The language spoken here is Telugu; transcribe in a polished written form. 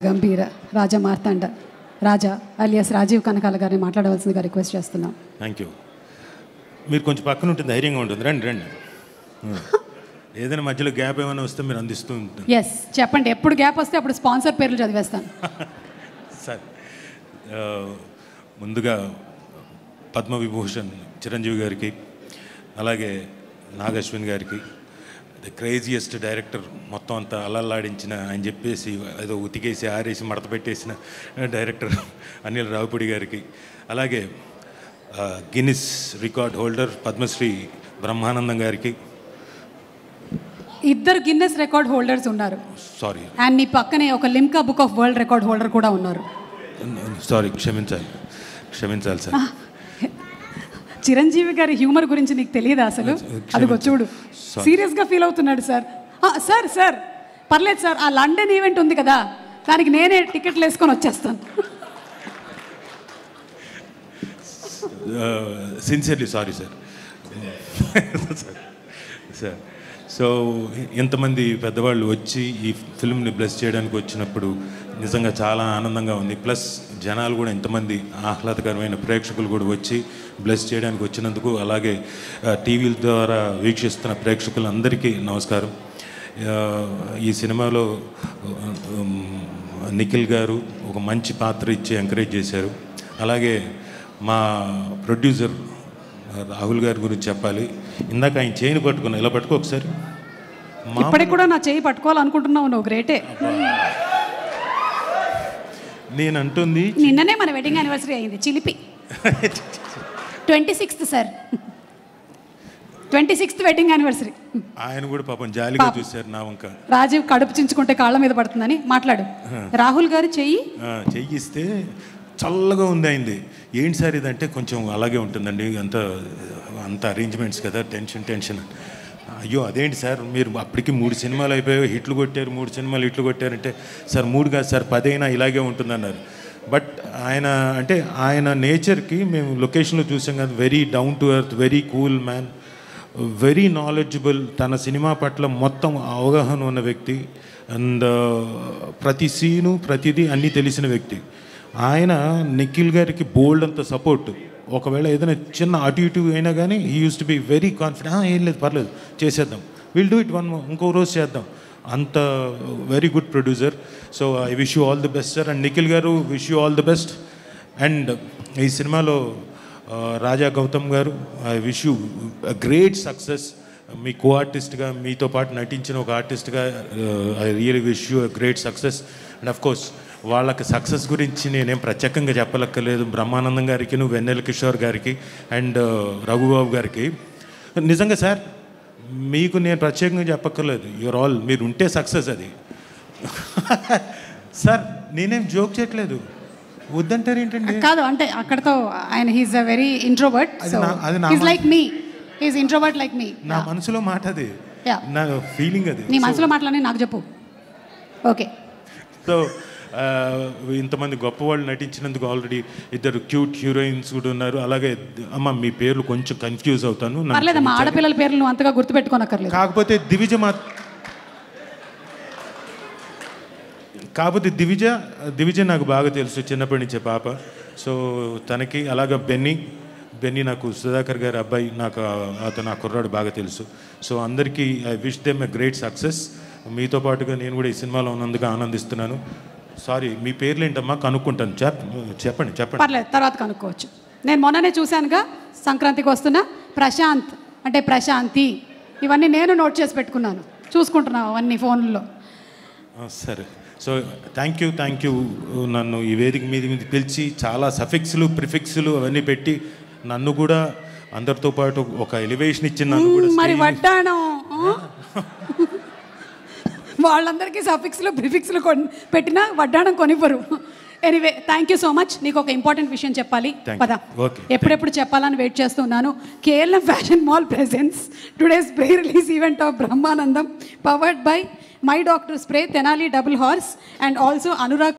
గంభీర రాజా మార్తాండ రాజా అలియాస్ రాజీవ్ కనకాల గారిని మాట్లాడవలసిందిగా రిక్వెస్ట్ చేస్తున్నాం. Thank you. మీరు కొంచెం పక్కన ఉంటుంది, ధైర్యంగా ఉంటుంది. రండి రండి. ఏదైనా మధ్యలో గ్యాప్ ఏమైనా వస్తే మీరు అందిస్తూ ఉంటుంది. ఎస్ చెప్పండి, ఎప్పుడు గ్యాప్ వస్తే అప్పుడు స్పాన్సర్ పేర్లు చదివేస్తాను. సార్, ముందుగా పద్మవిభూషణ్ చిరంజీవి గారికి, అలాగే నాగశ్విన్ గారికి, ద క్రేజియస్ట్ డైరెక్టర్, మొత్తం అంతా అల్లల్లాడించిన ఆయన చెప్పేసి ఏదో ఉతికేసి ఆరేసి మడత పెట్టేసిన డైరెక్టర్ అనిల్ రావుపూడి గారికి, అలాగే Guinness record holder Padmashri Brahmanandam గారికి. ఇద్దరు గిన్నెస్ రికార్డ్ హోల్డర్స్ ఉన్నారు. సారీ. అండ్ నీ పక్కనే ఒక Limca book of world record holder కూడా ఉన్నారు. సారీ, క్షమించాలి సార్. చిరంజీవి గారి హ్యూమర్ గురించి నీకు తెలియదా అసలు? అదిగో చూడు, సీరియస్గా ఫీల్ అవుతున్నాడు సార్. సార్ సార్ పర్లేదు సార్, ఆ లండన్ ఈవెంట్ ఉంది కదా, దానికి నేనే టికెట్లు వేసుకొని వచ్చేస్తాను. Sincerely sorry sir. Sir, so ఇంతమంది పెద్దవాళ్ళు వచ్చి ఈ ఫిల్మ్ని బ్లెస్ చేయడానికి వచ్చినప్పుడు నిజంగా చాలా ఆనందంగా ఉంది. ప్లస్ జనాలు కూడా ఇంతమంది ఆహ్లాదకరమైన ప్రేక్షకులు కూడా వచ్చి బ్లెస్ చేయడానికి వచ్చినందుకు, అలాగే టీవీల ద్వారా వీక్షిస్తున్న ప్రేక్షకులందరికీ నమస్కారం. ఈ సినిమాలో నిఖిల్ గారు ఒక మంచి పాత్ర ఇచ్చి ఎంకరేజ్ చేశారు. అలాగే మా ప్రొడ్యూసర్ రాహుల్ గారి గురించి చెప్పాలి. ఇందాక ఆయన చేయిని పట్టుకున్నా, ఇలా పట్టుకో ఒకసారి. ఇప్పటికి కూడా నా చేయి పట్టుకోవాలనుకుంటున్నావు, నువ్వు గ్రేటే. నేను అంటుంది, నిన్ననే మన వెడ్డింగ్ యానివర్సరీ అయింది, చిలిపి. 26th sir, 26th wedding anniversary. ఆయన కూడా పాపం జాలిగా చూశారు నా వంక. రాజీవ్ కడుపు చించుకుంటే కాళ్ళ మీద పడుతుందని మాట్లాడు. రాహుల్ గారు చెయ్యిస్తే చల్లగా ఉంది అయింది. ఏంటి సార్ ఇదంటే, కొంచెం అలాగే ఉంటుందండి, అంత అరేంజ్మెంట్స్ కదా, టెన్షన్. అయ్యో అదేంటి సార్, మీరు అప్పటికి 3 సినిమాలు అయిపోయాయి, హిట్లు కొట్టారు, 3 సినిమాలు హిట్లు కొట్టారంటే, సార్ 3 కాదు సార్ 10 అయినా ఇలాగే ఉంటుందన్నారు. బట్ ఆయన నేచర్కి మేము లొకేషన్లో చూసాం కదా, very down to earth, very cool man, very knowledgeable, తన సినిమా పట్ల మొత్తం అవగాహన ఉన్న వ్యక్తి, అండ్ ప్రతి సీను ప్రతిదీ అన్నీ తెలిసిన వ్యక్తి. ఆయన నిఖిల్ గారికి బోల్డ్ అంత సపోర్ట్. ఒకవేళ ఏదైనా చిన్న అటు ఇటు అయినా కానీ he use to be very confident. ఏం లేదు, పర్లేదు, చేసేద్దాం, విల్ డూ ఇట్ ఇంకో రోజు చేద్దాం. అంత very good producer. So I wish you all the best sir. And Nikhil garu, wish you all the best. And ఈ సినిమాలో Raja Gautham garu, I wish you great success. మీ కో ఆర్టిస్ట్గా, మీతో పాటు నటించిన ఒక ఆర్టిస్ట్గా I really wish you great success. And of course వాళ్ళకి సక్సెస్ గురించి నేనేం ప్రత్యేకంగా చెప్పలక్కర్లేదు. బ్రహ్మానందం గారికి, వెన్నెల కిషోర్ గారికి, అండ్ రఘుబాబు గారికి. నిజంగా సార్, మీకు నేను ప్రత్యేకంగా చెప్పక్కర్లేదు. యూఆర్ ఆల్, మీరు ఉంటే సక్సెస్ అది. సార్ నేనేం జోక్ చేయట్లేదు, వద్దంటారు ఏంటండి? కాదు అంటే అక్కడతో ఆయన he's a very introvert. He's like me, he's introvert like me. నా మనసులో మాట అది, నా ఫీలింగ్ అది. నీ మనసులో మాటలని నాకు చెప్పు. ఓకే. సో ఇంతమంది గొప్పవాళ్ళు నటించినందుకు ఆల్రెడీ 2 క్యూట్ హీరోయిన్స్ కూడా ఉన్నారు. అలాగే అమ్మ, మీ పేర్లు కొంచెం కన్ఫ్యూజ్ అవుతాను. మా ఆడపిల్లల పేర్లు నువ్వు అంతగా గుర్తుపెట్టుకోనక్కర్లేదు. కాకపోతే దివిజ నాకు బాగా తెలుసు, చిన్నప్పటి నుంచే పాప. సో తనకి, అలాగే బెన్నీ నాకు సుధాకర్ గారి అబ్బాయి, నాకు అతను ఆ కుర్రాడు బాగా తెలుసు. సో అందరికీ I wish them a great success. మీతో పాటుగా నేను కూడా ఈ సినిమాలో ఉన్నందుకు ఆనందిస్తున్నాను. సారీ, మీ పేర్లు ఏంటమ్మా? కనుక్కుంటాను. చెప్పండి. పర్లేదు, తర్వాత కనుక్కోవచ్చు. నేను మొన్ననే చూశానుగా, సంక్రాంతికి వస్తున్నా ప్రశాంత్ అంటే ప్రశాంతి, ఇవన్నీ నేను నోట్ చేసి పెట్టుకున్నాను, చూసుకుంటున్నాను అవన్నీ ఫోన్లో. సరే. So thank you. నన్ను ఈ వేదిక మీద పిలిచి చాలా సఫిక్స్లు, ప్రిఫిక్స్లు అవన్నీ పెట్టి నన్ను కూడా అందరితో పాటు ఒక ఎలివేషన్ ఇచ్చి నన్ను కూడా, మరి వడ్డాణం వాళ్ళందరికీ సఫిక్స్లు ప్రిఫిక్స్లు పెట్టినా వడ్డాణం కొనివ్వరు. Anyway, thank you so much. నీకు ఒక ఇంపార్టెంట్ విషయం చెప్పాలి, పద. ఎప్పుడెప్పుడు చెప్పాలని వెయిట్ చేస్తున్నాను. KLM fashion mall presence today's pre release event of Brahmanandam, powered by my doctor spray, Tenali double horse, and also Anurag